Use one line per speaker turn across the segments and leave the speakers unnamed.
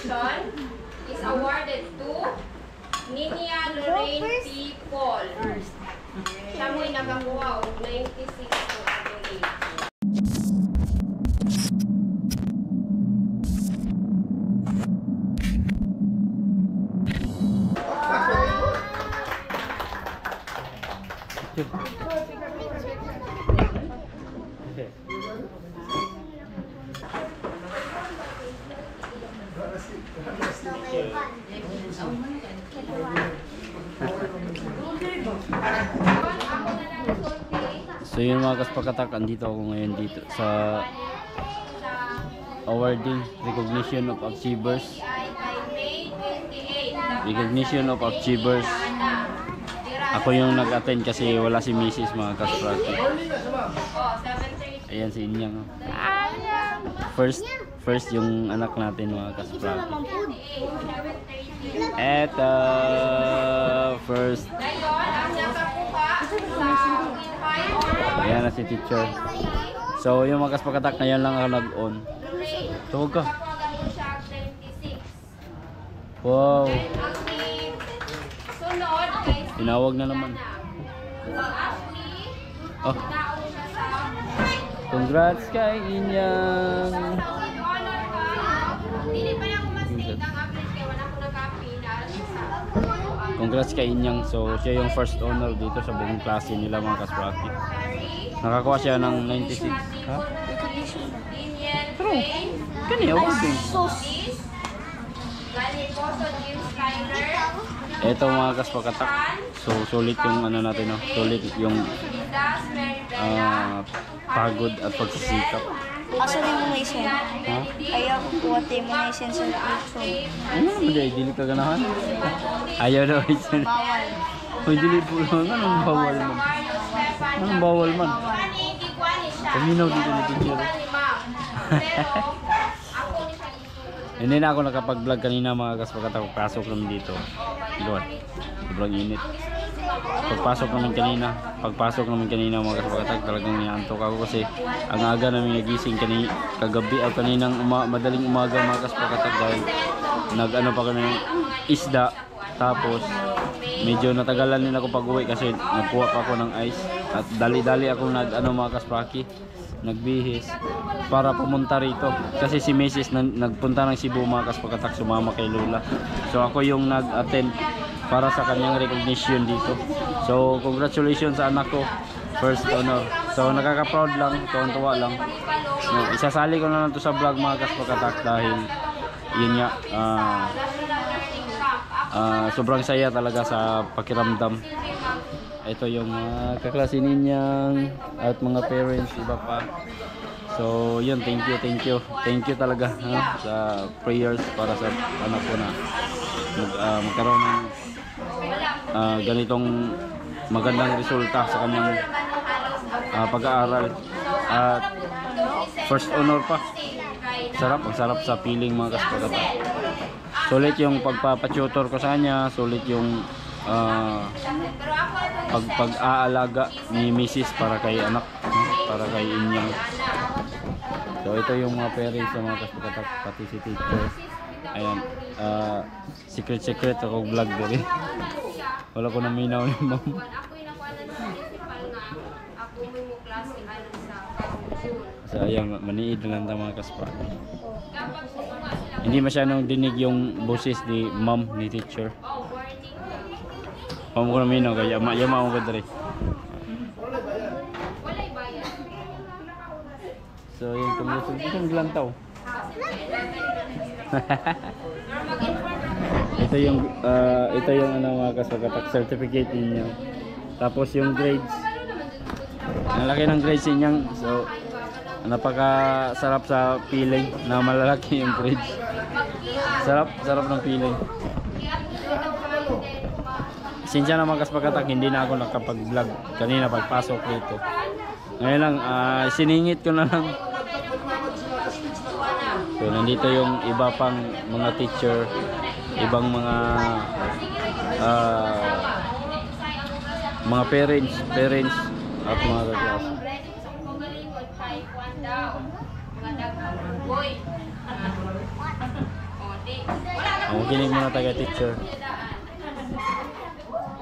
recognition is awarded to Ninia Lorraine P. Paul. Siya mo'y nakakuha og 96 ng accolade.
So yun mga kaspakatak, andito ako ngayon dito sa awarding recognition of achievers. Recognition of achievers. Ako yung nag-attend kasi wala si Mrs. mga kaspakatak. Ayan si Inyang. First yung anak natin mga kaspakatak. Eto first. Ayan na si teacher. So yung mga kaspakatak, ngayon lang ako nag-on. Tawag ka. Wow. Tinawag na naman. Oh. Congrats kay Inyang. Congrats kay Inyang. So siya yung first honor dito sa buong klase nila mga kaspakatak. Nakakuha siya ng 96. Ha? True. Kani award din. Ito mga kaspakatak. So sulit yung ano natin, no? Sulit yung pagod at pagsisikap.
Asa din mo may sen?
Ha?
Ayaw ko kuwate mo may sen sa picture.
Ano ba dahil? Dili ka ganahan? Ayaw daw ito.
Bawal.
Uy, dili po lang. Anong bawal man? Anong bawal man? Paminaw dito ni teacher. Hindi na ako nakapag-vlog kanina mga kaspakatak. Pasok naman dito. Lord, sobrang init. Pagpasok naman kanina mga kaspakatak, talagang niantok ako kasi ang aga namin nagising kagabi o kaninang madaling umaga mga kaspakatak dahil nag-ano pa kami ng isda. Tapos medyo natagalan din ako pag-uwi kasi nagkuha pa ako ng ice at dali-dali akong nag-ano mga kaspaki, nagbihis para pumunta rito kasi si Mrs. nagpunta ng Cebu mga kaspakatak, sumama kay Lola. So ako yung nag-attend para sa kanyang recognition dito. So congratulations sa anak ko, first honor. So nakaka-proud lang, tuwa lang. Isasali ko na lang to sa vlog mga kaspakatak dahil yun nga, sobrang saya talaga sa pakiramdam. Ito yung kaklase ninyang at mga parents, iba pa. So yun, thank you talaga sa prayers para sa anak ko na magkaroon ng ganitong magandang resulta sa kanyang pag-aaral at first honor pa. Ang sarap sa feeling mga kaspakatak. Sulit yung pagpapatutor ko sa kanya, sulit yung pag-aalaga ni Mrs. para kay anak, para kay Inyang. So ito yung mga parents sa mga kaspakatak, pati si teacher. Ayan, secret ako vlog dali. Wala ko naminaw ni ma'am. So ayan, maniid lang mga kaspakatak. Hindi masyadong dinig yung boses ni ma'am, ni teacher. Pamo ko naminaw kaya yama ko dali. So yun, kung glantaw. ito yung ano mga kaspakatak, certificate niya. Tapos yung grades. Ang laki ng grades niya. So napakasarap sa feeling na malalaki yung grades. Sarap ng feeling. Sinsya na mga kaspakatak, hindi na ako nakapag-vlog kanina pagpasok dito. Ngayon lang, siningit ko na lang. So nandito yung iba pang mga teacher, ibang mga parents at mga kaklase. Makinig muna tayo kay teacher.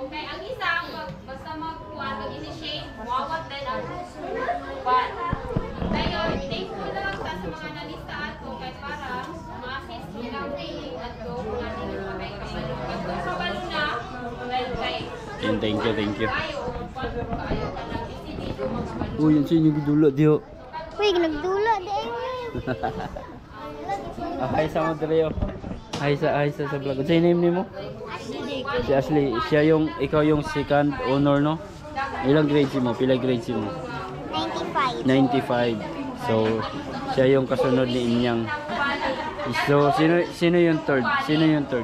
Okay, ang isang basta magkuha, mag-initiate, wawat din ang one. Ngayon, take mo lang sa mga nalista ato kay para ma-assist nila ang training at go mga nila kay kabalo. At kung kabalo na, well, kay
Thank you.
kayo, kung kayo ka lang isinig yung mga kabalo.
Uy, yan siya yung dula, diyo.
Uy, nagdula.
Hi sa mo, Dreo. Hi sa vlog. Sa name ni mo? Si Ashley. Ikaw yung second honor, no? Ilang grades mo? Pila grades mo?
95.
95. So, siya yung kasunod ni Inyang. So, sino yung third?
Si Eliana.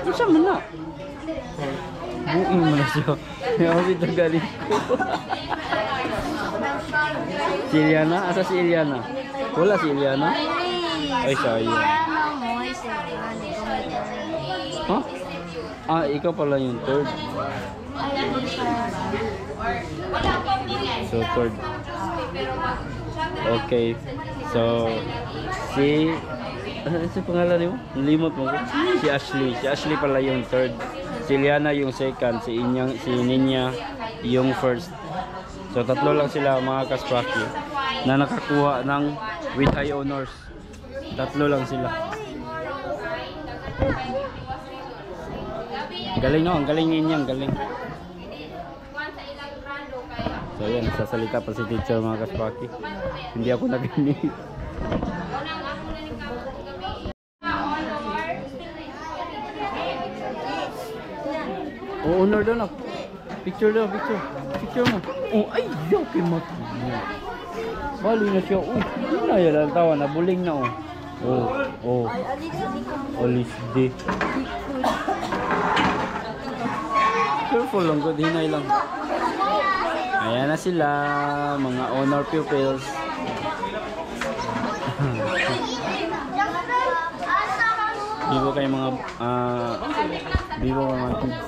Isa mo na. Buing mo na siya. May na galing ko. Si Eliana? Asa si Eliana? Wala si Eliana? Ay, sayang. Huh? Ikaw pala yung third. So, third. Okay. So, ano sa pangalan mo? Limot mo ko. Si Ashley. Si Ashley pala yung third. Si Liana yung second. Si Ninya yung first. So, tatlo lang sila mga kaspaki na nakakuha ng with high honors. Tatlo lang sila. Galing no? Ang galing Ninyang. Galing. So, yan. Sasalita pa si teacher mga kaspaki. Hindi ako nakinig. Oh, honor daw na. Picture daw, picture. Picture mo. Oh, ay, yaw kay Maki. Bali na siya. Uy, hindi na yan. Tawa, nabuling na oh. Oh. Alis di. Careful lang, good hinay lang. Ayan na sila, mga honor pupils. Bibo kayo mga bibo mga kids.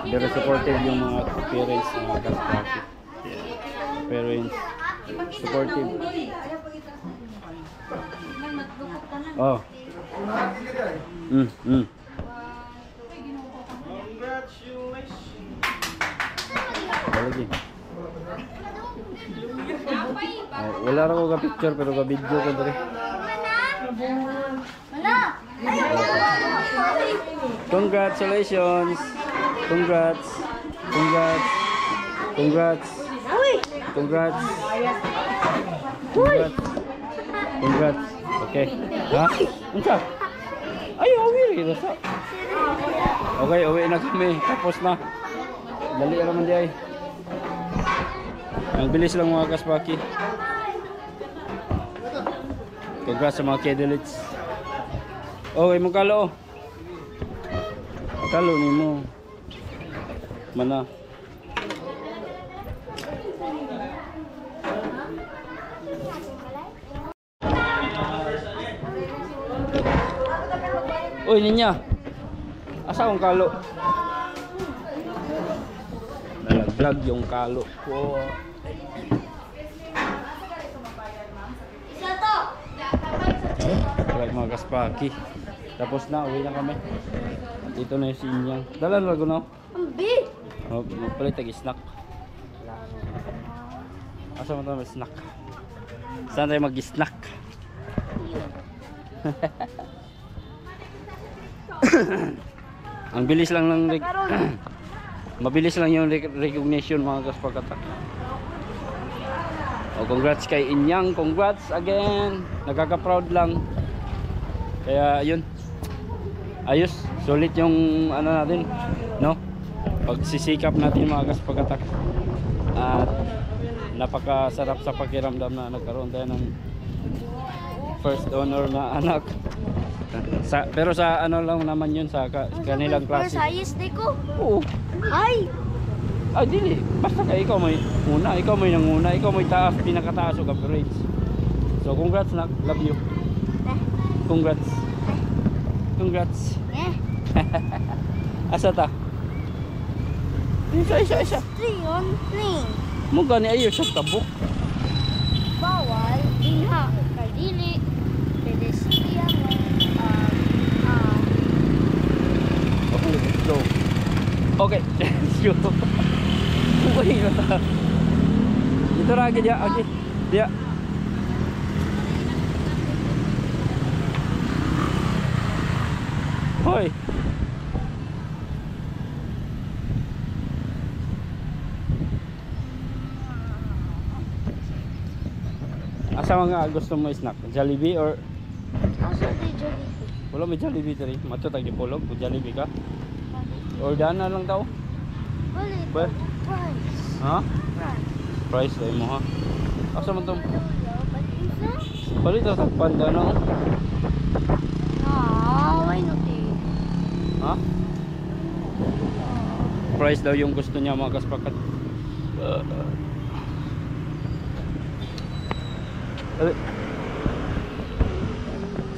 Very supportive yung mga parents ng mga kaspaki. Parents supportive. Oh. Lagi. Wala ra ko ka picture pero ka video ko dere. Congratulations. Congrats. Okay. Ha? Unsa? Ay, awiri rasa. Okay, uwi na kami. Tapos na. Dali naman di ay. Ang bilis lang mga kaspaki. Congrats sa mga kedelites. Okay, mong kalo. Kalo ni mo. Mana? Uy, Ninya. Asa ang kalo? Nalaglag yung kalo ko. Alright mga kaspaki. Tapos na, uwi na kami. At ito na yung sinyang. Dala na lago na.
Ambi!
Magpalit tag-snack. Asa mo tayo mag-snack? Saan tayo mag-snack? Ang bilis lang ng mabilis lang yung recognition mga kaspakatak. Congrats kay Inyang, congrats again. Nakaka-proud lang. Kaya yun. Ayos, sulit yung ano natin, no? Pagsisikap natin mga kaspakatak. At napakasarap sa pakiramdam na nagkaroon tayo ng first honor na anak. Pero sa ano lang naman yun sa kanilang klase.
First highest day ko.
Oo.
Ay!
Ay dili, basta ka ikaw may una, ikaw may nanguna, ikaw may taas, pinakataas og average. So congrats nak, love you. Congrats.
Yeah.
Asa ta? Isa.
3 on plane.
Mo gani ayo sa tabok.
Bawal. Inha. Kadili. Pedestrian.
Okay, let's go. Okay, let's go. Okay, ta. Dito ra gid ya. Okay. Dia. Hoy. Asa mga gusto mo snack? Jollibee or
Asa di Jollibee?
wala may Jollibee diri? Mato tag gipulog o Jollibee ka? Or dana lang daw?
Bali.
Ba?
Price.
Ha?
Price.
Price dai mo ha. Asa man tong
Isa?
bali ta sa panda no?
Why not eh?
Ha? Price daw yung gusto niya mga kaspakat.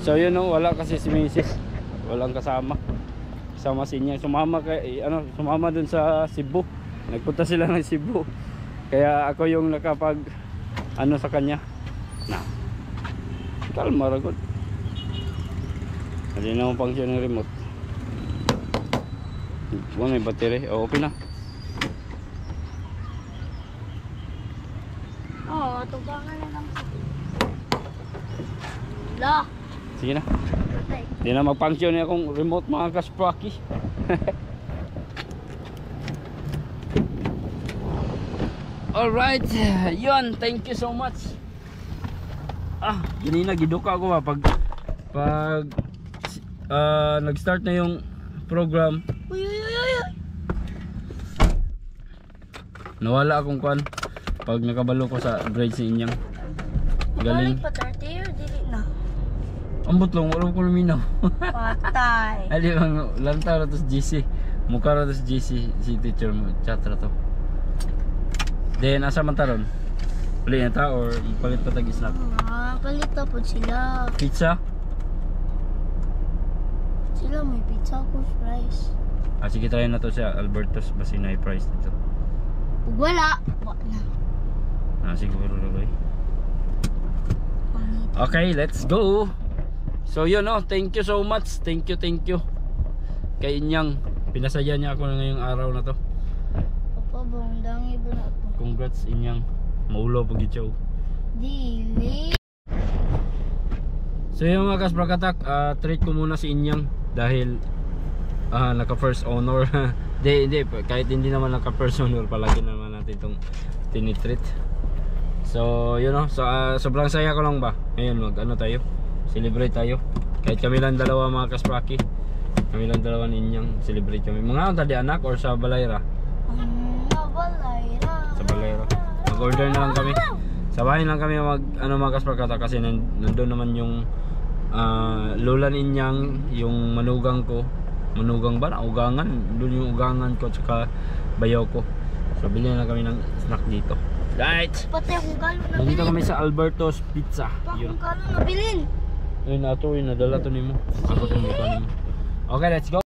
So yun no, wala kasi si Mrs. Walang kasama. Kasama si niya. Sumama kay sumama dun sa Cebu. Nagpunta sila ng Cebu. Kaya ako yung nakapag sa kanya. Na. Kalma ra gud. Hindi na akong function ng remote. May battery. Okay na.
Oo, tubangan na lang. La.
Sige na. Hindi na mag-function na akong remote mga kaspraki. Alright. Yun. Thank you so much. Ganina giduka ako pag nag-start na yung program.
Uy.
Nawala akong kwan pag nakabalo ko sa grade sa inyang. Galing.
Balik pa 30 or dili na?
Ambot lang, wala ko luminaw.
Patay.
Ali bang lantar atos GC. Mukha ra atos GC si teacher mo chat ra to. Then asa man taron? Pali na ta or palit pa tag snack?
Palit na po sila.
Pizza?
Sila may pizza ko, fries.
Sige try na to siya Alberto's Basinay price dito.
Pag wala, wala na.
Siguro lagay.
Pangit.
Okay, let's go. So yun thank you so much. Thank you. Kay Inyang, pinasaya niya ako ngayong araw na to.
Papa, bang dangi ba na ito?
Congrats Inyang. Maulo pag itaw.
Dili.
So yung mga kasprakatak, treat ko muna si Inyang dahil naka first honor. Hindi, kahit hindi naman naka first honor, palagi naman natin itong tinitreat. So yun so sobrang saya ko lang ba ngayon tayo, celebrate tayo. Kahit kami lang dalawa mga kaspraki, kami lang dalawa ni Inyang, celebrate kami. Mga tadi anak or sa Balayra? Sa Balayra. Mag-order na lang kami. Sa bahay lang kami mga kasprakatak kasi nandun naman yung lola ni Inyang, yung manugang ko. Manugang ba na? Ugangan. Doon yung ugangan ko at saka bayaw ko. So bilhin na kami ng snack dito. Right.
Pati akong galo na
Nandito
bilin.
kami sa Alberto's Pizza.
Pa
Yun.
akong galo na bilin.
Ayun na ito. Nadala to nimo. Ako itong mukha nimo. Okay, let's go.